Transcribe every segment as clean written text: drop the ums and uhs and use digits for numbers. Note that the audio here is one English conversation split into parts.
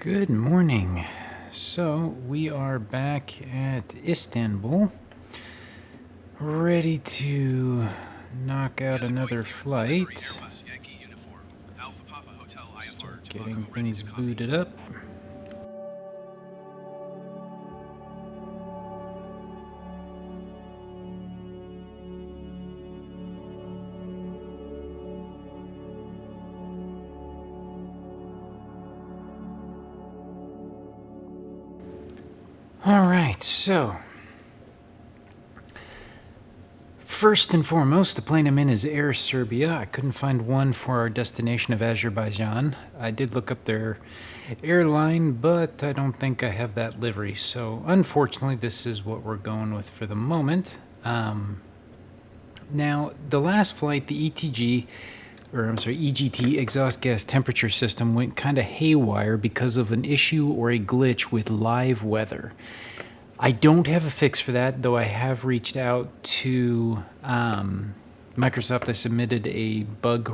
Good morning. So we are back at Istanbul, ready to knock out another flight. Start getting things booted up. All right, so first and foremost, the plane I'm in is Air Serbia. I couldn't find one for our destination of Azerbaijan. I did look up their airline, but I don't think I have that livery. So unfortunately, this is what we're going with for the moment. Now, the last flight, the EGT, exhaust gas temperature system, went kind of haywire because of an issue or a glitch with live weather. I don't have a fix for that, though I have reached out to Microsoft. I submitted a bug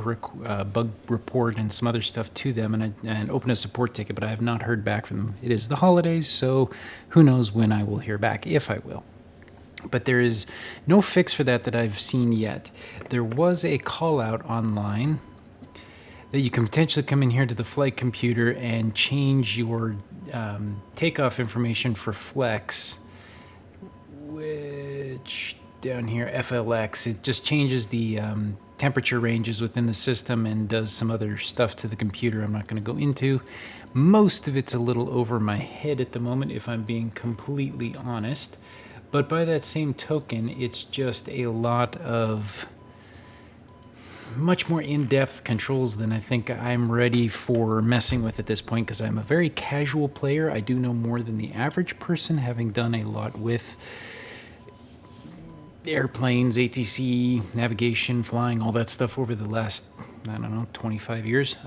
report and some other stuff to them and opened a support ticket, but I have not heard back from them. It is the holidays, so who knows when I will hear back, if I will. But there is no fix for that I've seen yet. There was a call out online that you can potentially come in here to the flight computer and change your takeoff information for Flex, which down here, FLX, it just changes the temperature ranges within the system and does some other stuff to the computer I'm not going to go into. Most of it's a little over my head at the moment, if I'm being completely honest. But by that same token, it's just a lot of much more in-depth controls than I think I'm ready for messing with at this point, because I'm a very casual player. I do know more than the average person, having done a lot with airplanes, ATC, navigation, flying, all that stuff over the last, 25 years.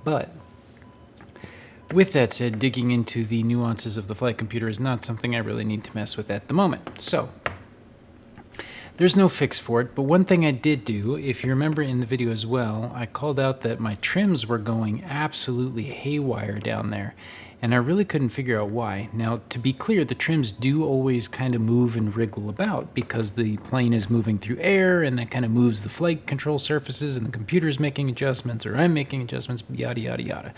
But with that said, digging into the nuances of the flight computer is not something I really need to mess with at the moment. So there's no fix for it, but one thing I did do, if you remember in the video as well, I called out that my trims were going absolutely haywire down there, and I really couldn't figure out why. Now, to be clear, the trims do always kind of move and wriggle about because the plane is moving through air, and that kind of moves the flight control surfaces, and the computer's making adjustments, or I'm making adjustments, yada, yada, yada.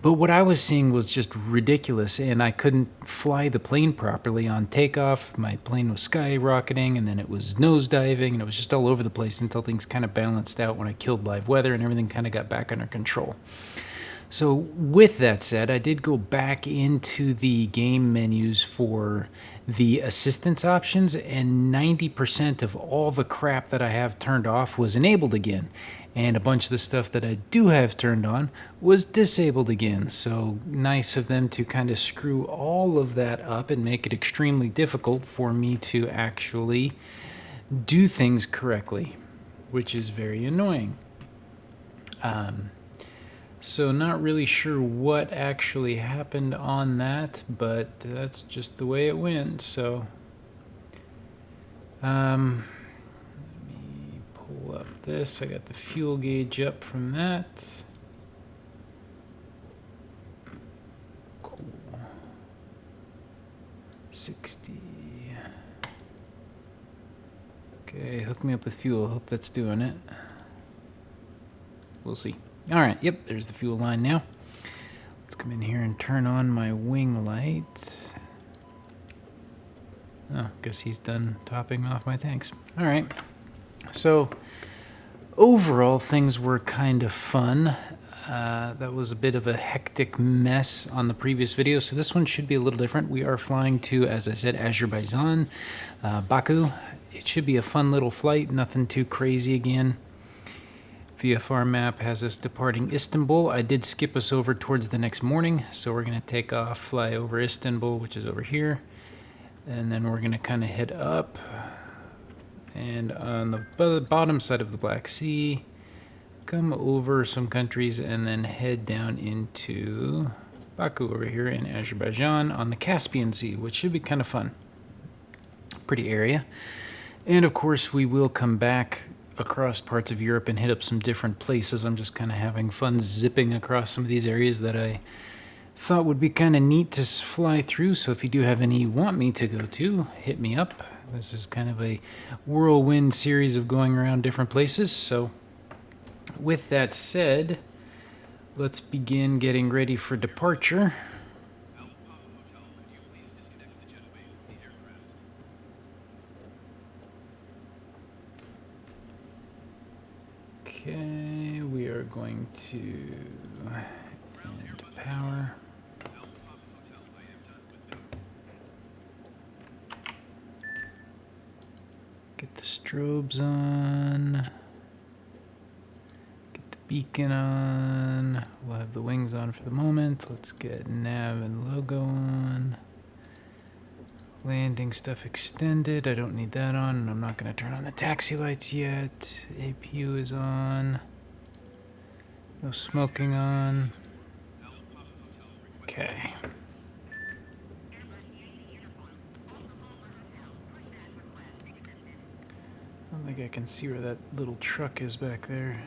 But what I was seeing was just ridiculous, and I couldn't fly the plane properly on takeoff. My plane was skyrocketing, and then it was nosediving, and it was just all over the place until things kind of balanced out when I killed live weather, and everything kind of got back under control. So with that said, I did go back into the game menus for the assistance options, and 90% of all the crap that I have turned off was enabled again. And a bunch of the stuff that I do have turned on was disabled again. So nice of them to kind of screw all of that up and make it extremely difficult for me to actually do things correctly, which is very annoying. So not really sure what actually happened on that, but that's just the way it went. So let me pull up this. I got the fuel gauge up from that. Cool. 60. Okay, hook me up with fuel. Hope that's doing it. We'll see. All right, yep, there's the fuel line now. Let's come in here and turn on my wing light. Oh, guess he's done topping off my tanks. All right, so overall, things were kind of fun. That was a bit of a hectic mess on the previous video, so this one should be a little different. We are flying to, as I said, Azerbaijan, Baku. It should be a fun little flight, nothing too crazy again. VFR map has us departing Istanbul. I did skip us over towards the next morning, so we're going to take off, fly over Istanbul, which is over here, and then we're going to kind of head up, and on the bottom side of the Black Sea, come over some countries, and then head down into Baku over here in Azerbaijan on the Caspian Sea, which should be kind of fun. Pretty area. And of course, we will come back across parts of Europe and hit up some different places. I'm just kind of having fun zipping across some of these areas that I thought would be kind of neat to fly through. So if you do have any you want me to go to, hit me up. This is kind of a whirlwind series of going around different places. So with that said, let's begin getting ready for departure. Okay, we are going to end power. Get the strobes on. Get the beacon on. We'll have the wings on for the moment. Let's get nav and logo on. Landing stuff extended. I don't need that on, and I'm not going to turn on the taxi lights yet. APU is on. No smoking on. Okay. I don't think I can see where that little truck is back there.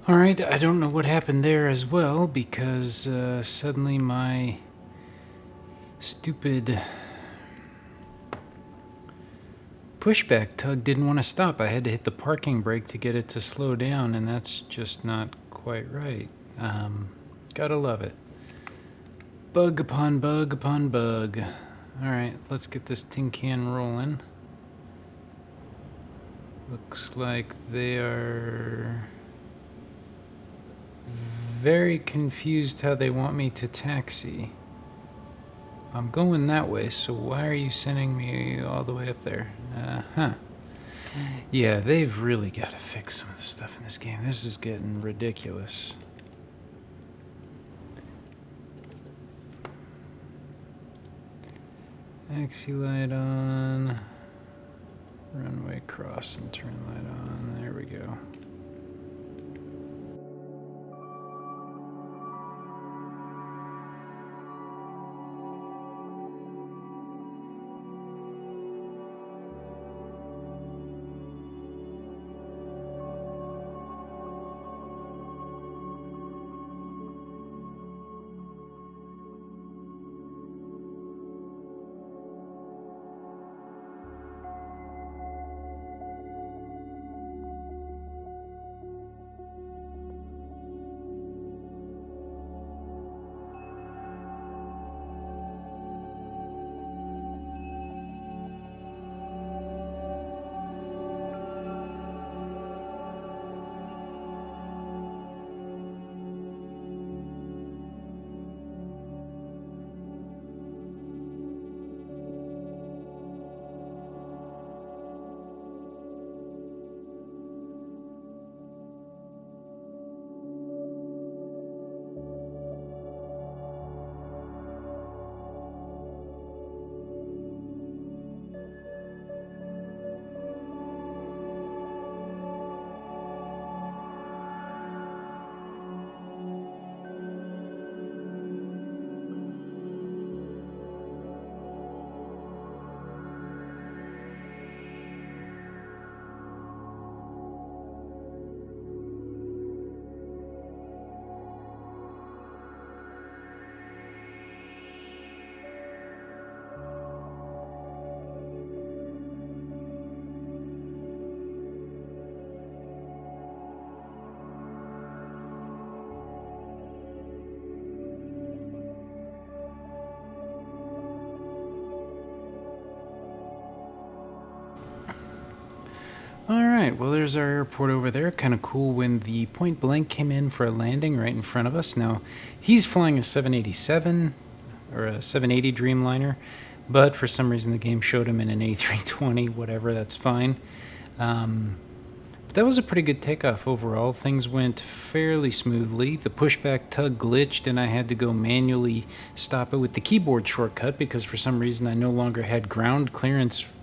All right, I don't know what happened there as well, because suddenly my stupid pushback tug didn't want to stop. I had to hit the parking brake to get it to slow down, and that's just not quite right. Gotta love it. Bug upon bug upon bug. All right, let's get this tin can rolling. Looks like they are very confused how they want me to taxi. I'm going that way, so why are you sending me all the way up there? Yeah, they've really got to fix some of the stuff in this game. This is getting ridiculous. Taxi light on. Runway cross and turn light on. There we go. right, well, there's our airport over there. Kind of cool when the point blank came in for a landing right in front of us. Now, he's flying a 787 or a 780 Dreamliner, but for some reason the game showed him in an A320, whatever, that's fine. But that was a pretty good takeoff overall. Things went fairly smoothly. The pushback tug glitched, and I had to go manually stop it with the keyboard shortcut because for some reason I no longer had ground clearance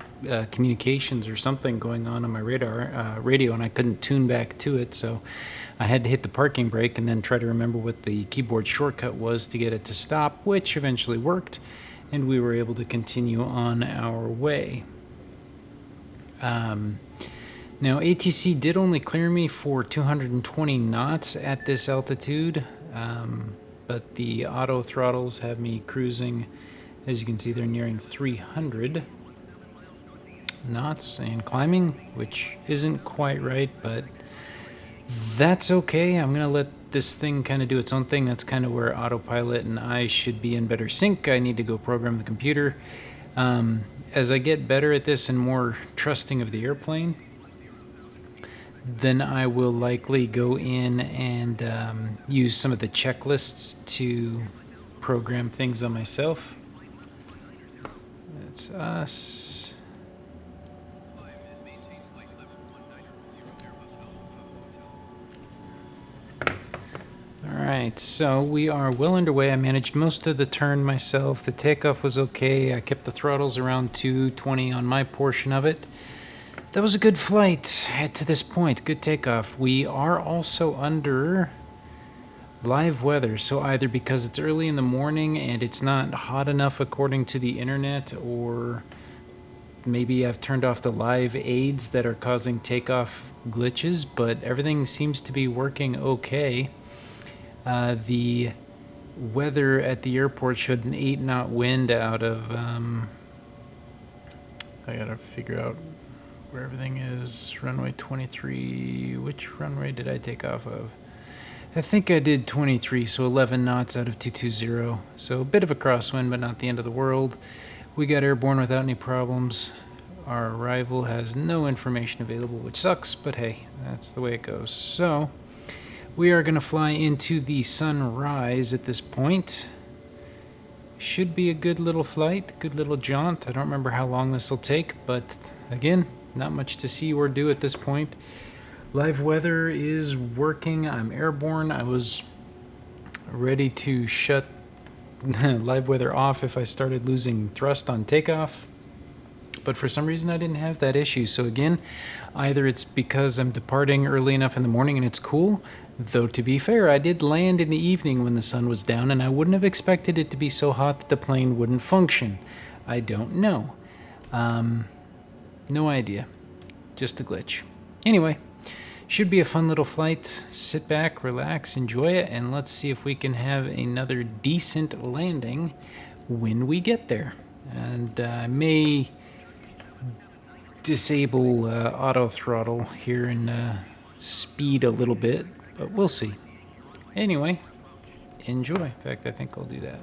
communications or something going on my radio, and I couldn't tune back to it, so I had to hit the parking brake and then try to remember what the keyboard shortcut was to get it to stop, which eventually worked, and we were able to continue on our way. Now, ATC did only clear me for 220 knots at this altitude, but the auto throttles have me cruising. As you can see, they're nearing 300 knots and climbing, which isn't quite right, but that's okay. I'm going to let this thing kind of do its own thing. That's kind of where autopilot and I should be in better sync. I need to go program the computer. As I get better at this and more trusting of the airplane, then I will likely go in and use some of the checklists to program things on myself. That's us. Alright, so we are well underway. I managed most of the turn myself. The takeoff was okay. I kept the throttles around 220 on my portion of it. That was a good flight to this point. Good takeoff. We are also under live weather, so either because it's early in the morning and it's not hot enough according to the internet, or maybe I've turned off the live aids that are causing takeoff glitches, but everything seems to be working okay. The weather at the airport showed an 8-knot wind out of, I gotta figure out where everything is. Runway 23, which runway did I take off of? I think I did 23, so 11 knots out of 220. So a bit of a crosswind, but not the end of the world. We got airborne without any problems. Our arrival has no information available, which sucks, but hey, that's the way it goes. So we are going to fly into the sunrise at this point. Should be a good little flight, good little jaunt. I don't remember how long this will take, but again, not much to see or do at this point. Live weather is working. I'm airborne. I was ready to shut live weather off if I started losing thrust on takeoff, but for some reason I didn't have that issue. So again, either it's because I'm departing early enough in the morning and it's cool, though to be fair, I did land in the evening when the sun was down, and I wouldn't have expected it to be so hot that the plane wouldn't function. I don't know. No idea. Just a glitch. Anyway, should be a fun little flight. Sit back, relax, enjoy it, and let's see if we can have another decent landing when we get there. And I may disable auto throttle here and speed a little bit, but we'll see. Anyway, enjoy. In fact, I think I'll do that.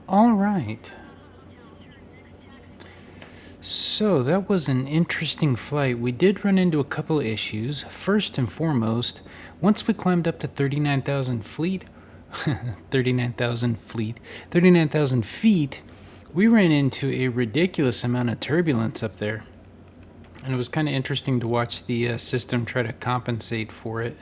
All right. So that was an interesting flight. We did run into a couple of issues. First and foremost, once we climbed up to 39,000 feet, 39,000 feet, we ran into a ridiculous amount of turbulence up there. And it was kind of interesting to watch the system try to compensate for it.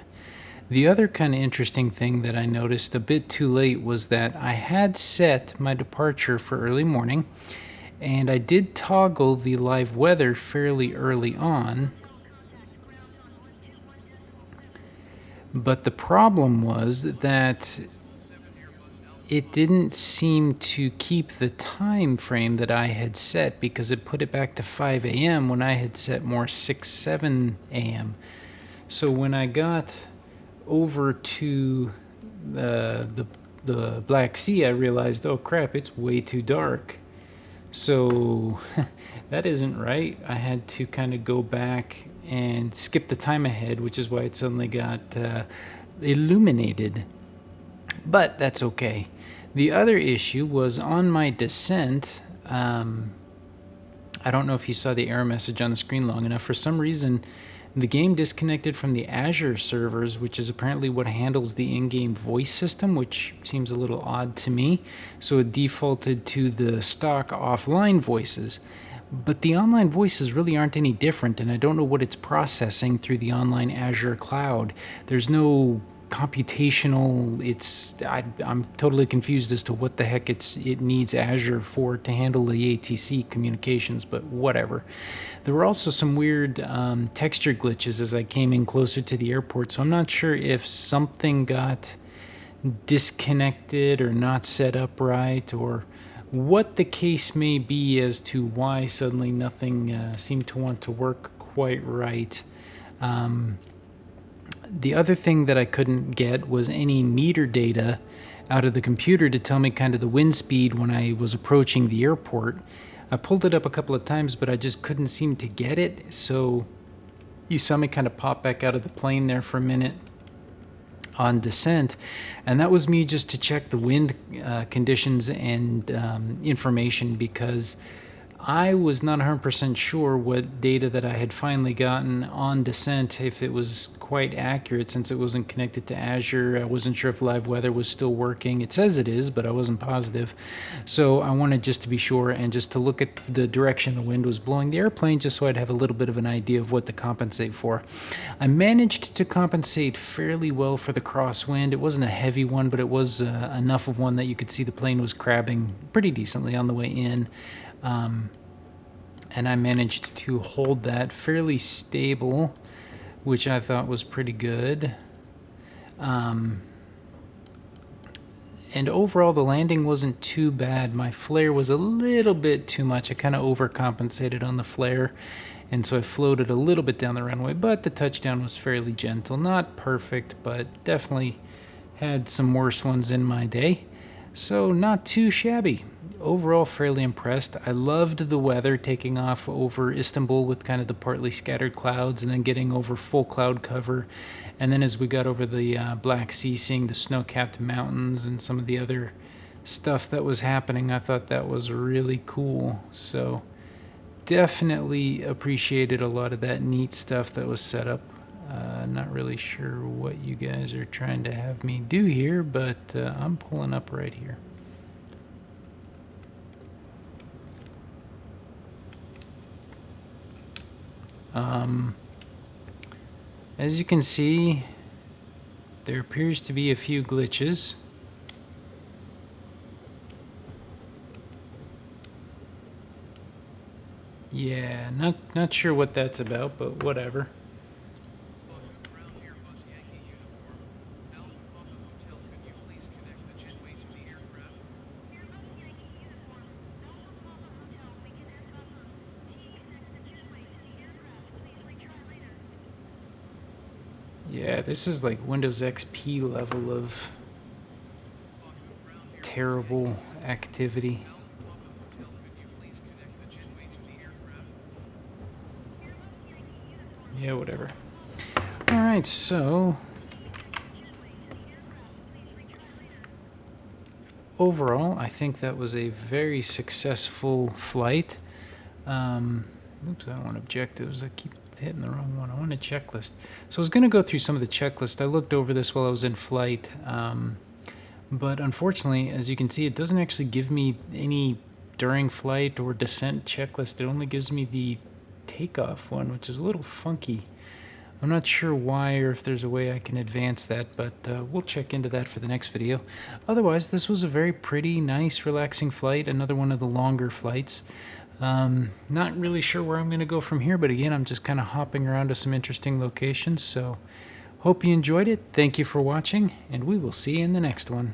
The other kind of interesting thing that I noticed a bit too late was that I had set my departure for early morning, and I did toggle the live weather fairly early on. But the problem was that it didn't seem to keep the time frame that I had set, because it put it back to 5 a.m. when I had set more 6, 7 a.m. So when I got over to the Black Sea, I realized, oh crap, it's way too dark. So that isn't right. I had to kind of go back and skip the time ahead, which is why it suddenly got illuminated. But that's okay. The other issue was on my descent. I don't know if you saw the error message on the screen long enough. For some reason, the game disconnected from the Azure servers, which is apparently what handles the in-game voice system, which seems a little odd to me. So it defaulted to the stock offline voices. But the online voices really aren't any different, and I don't know what it's processing through the online Azure cloud. There's no computational, I'm totally confused as to what the heck it needs Azure for to handle the ATC communications, but whatever. There were also some weird texture glitches as I came in closer to the airport, so I'm not sure if something got disconnected or not set up right, or what the case may be as to why suddenly nothing seemed to want to work quite right. The other thing that I couldn't get was any meter data out of the computer to tell me kind of the wind speed when I was approaching the airport. I pulled it up a couple of times, but I just couldn't seem to get it. So you saw me kind of pop back out of the plane there for a minute on descent, and that was me just to check the wind conditions and information, because I was not 100% sure what data that I had finally gotten on descent, if it was quite accurate, since it wasn't connected to Azure. I wasn't sure if live weather was still working. It says it is, but I wasn't positive. So I wanted just to be sure, and just to look at the direction the wind was blowing the airplane, just so I'd have a little bit of an idea of what to compensate for. I managed to compensate fairly well for the crosswind. It wasn't a heavy one, but it was enough of one that you could see the plane was crabbing pretty decently on the way in. And I managed to hold that fairly stable, which I thought was pretty good. And overall, the landing wasn't too bad. My flare was a little bit too much. I kind of overcompensated on the flare, and so I floated a little bit down the runway, but the touchdown was fairly gentle. Not perfect, but definitely had some worse ones in my day. So not too shabby. Overall, fairly impressed. I loved the weather, taking off over Istanbul with kind of the partly scattered clouds, and then getting over full cloud cover. And then as we got over the Black Sea, seeing the snow-capped mountains and some of the other stuff that was happening, I thought that was really cool. So definitely appreciated a lot of that neat stuff that was set up. Not really sure what you guys are trying to have me do here, but I'm pulling up right here. As you can see, there appears to be a few glitches. Yeah, not sure what that's about, but whatever. Yeah, this is like Windows XP level of terrible activity. Yeah, whatever. All right, so overall, I think that was a very successful flight. Oops, I don't want objectives. I keep hitting the wrong one. I want a checklist. So I was going to go through some of the checklist. I looked over this while I was in flight, but unfortunately, as you can see, it doesn't actually give me any during flight or descent checklist. It only gives me the takeoff one, which is a little funky. I'm not sure why or if there's a way I can advance that, but we'll check into that for the next video. Otherwise, this was a very pretty, nice, relaxing flight, another one of the longer flights. Not really sure where I'm going to go from here, but again, I'm just kind of hopping around to some interesting locations, so hope you enjoyed it. Thank you for watching, and we will see you in the next one.